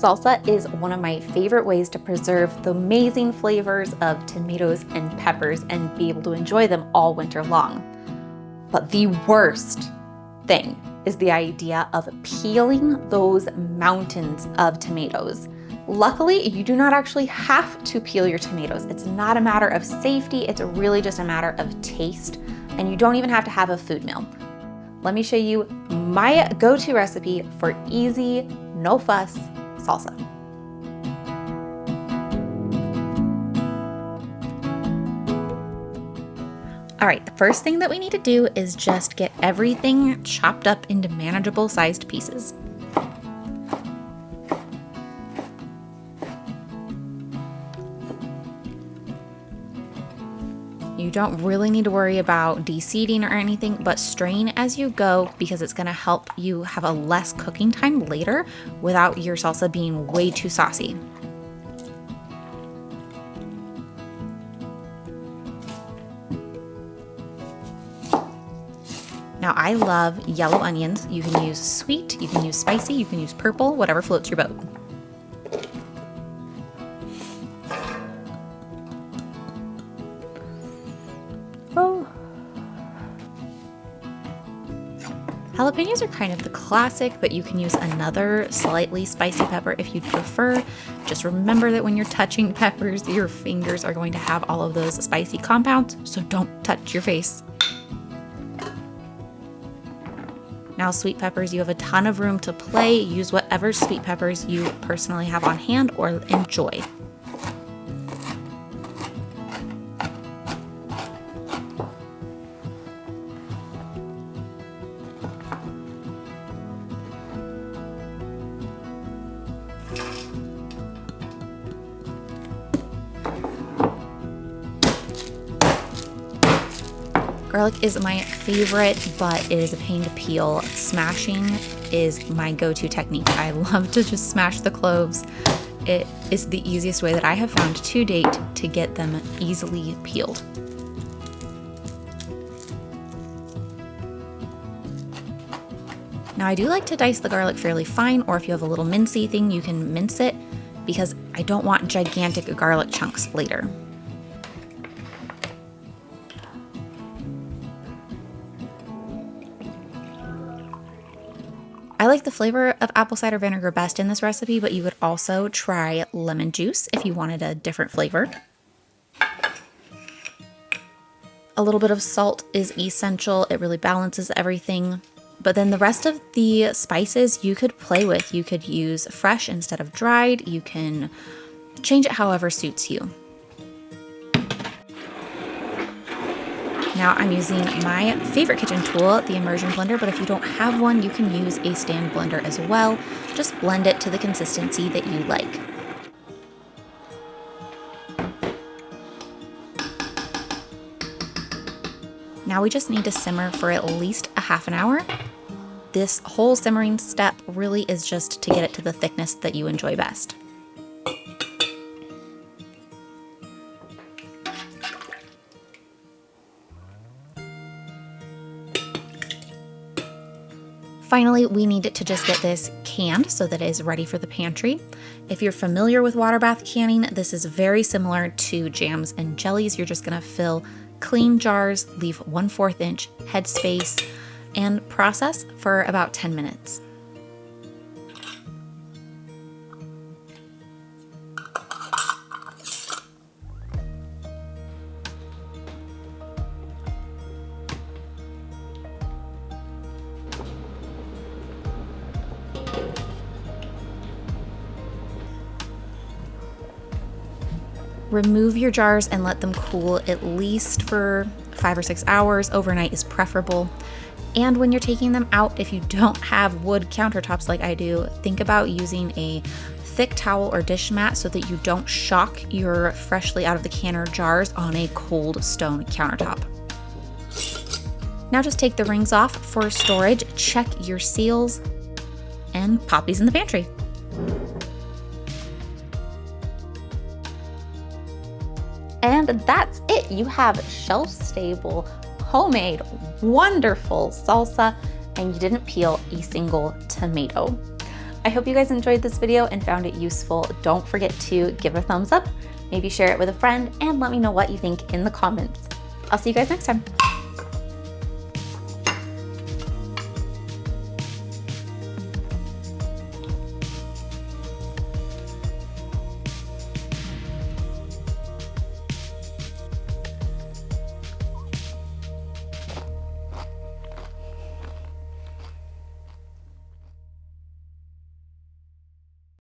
Salsa is one of my favorite ways to preserve the amazing flavors of tomatoes and peppers and be able to enjoy them all winter long. But the worst thing is the idea of peeling those mountains of tomatoes. Luckily, you do not actually have to peel your tomatoes. It's not a matter of safety, it's really just a matter of taste, and you don't even have to have a food mill. Let me show you my go-to recipe for easy, no fuss salsa. All right, the first thing that we need to do is just get everything chopped up into manageable sized pieces. You don't really need to worry about de-seeding or anything, but strain as you go because it's gonna help you have a less cooking time later without your salsa being way too saucy. Now I love yellow onions. You can use sweet, you can use spicy, you can use purple, whatever floats your boat. Jalapenos are kind of the classic, but you can use another slightly spicy pepper if you'd prefer. Just remember that when you're touching peppers, your fingers are going to have all of those spicy compounds, so don't touch your face. Now, sweet peppers, you have a ton of room to play. Use whatever sweet peppers you personally have on hand or enjoy. Garlic is my favorite, but it is a pain to peel. Smashing is my go-to technique. I love to just smash the cloves. It is the easiest way that I have found to date to get them easily peeled. Now I do like to dice the garlic fairly fine, or if you have a little mincey thing, you can mince it because I don't want gigantic garlic chunks later. I like the flavor of apple cider vinegar best in this recipe, but you could also try lemon juice if you wanted a different flavor. A little bit of salt is essential. It really balances everything. But then the rest of the spices you could play with. You could use fresh instead of dried. You can change it however suits you. Now I'm using my favorite kitchen tool, the immersion blender, but if you don't have one, you can use a stand blender as well. Just blend it to the consistency that you like. Now we just need to simmer for at least a half an hour. This whole simmering step really is just to get it to the thickness that you enjoy best. Finally, we need to just get this canned so that it is ready for the pantry. If you're familiar with water bath canning, this is very similar to jams and jellies. You're just gonna fill clean jars, leave 1/4 inch headspace, and process for about 10 minutes. Remove your jars and let them cool at least for 5 or 6 hours. Overnight is preferable. And when you're taking them out, if you don't have wood countertops like I do, think about using a thick towel or dish mat so that you don't shock your freshly out of the canner jars on a cold stone countertop. Now just take the rings off for storage, check your seals, and pop these in the pantry. And that's it. You have shelf-stable, homemade, wonderful salsa, and you didn't peel a single tomato. I hope you guys enjoyed this video and found it useful. Don't forget to give it a thumbs up, maybe share it with a friend, and let me know what you think in the comments. I'll see you guys next time.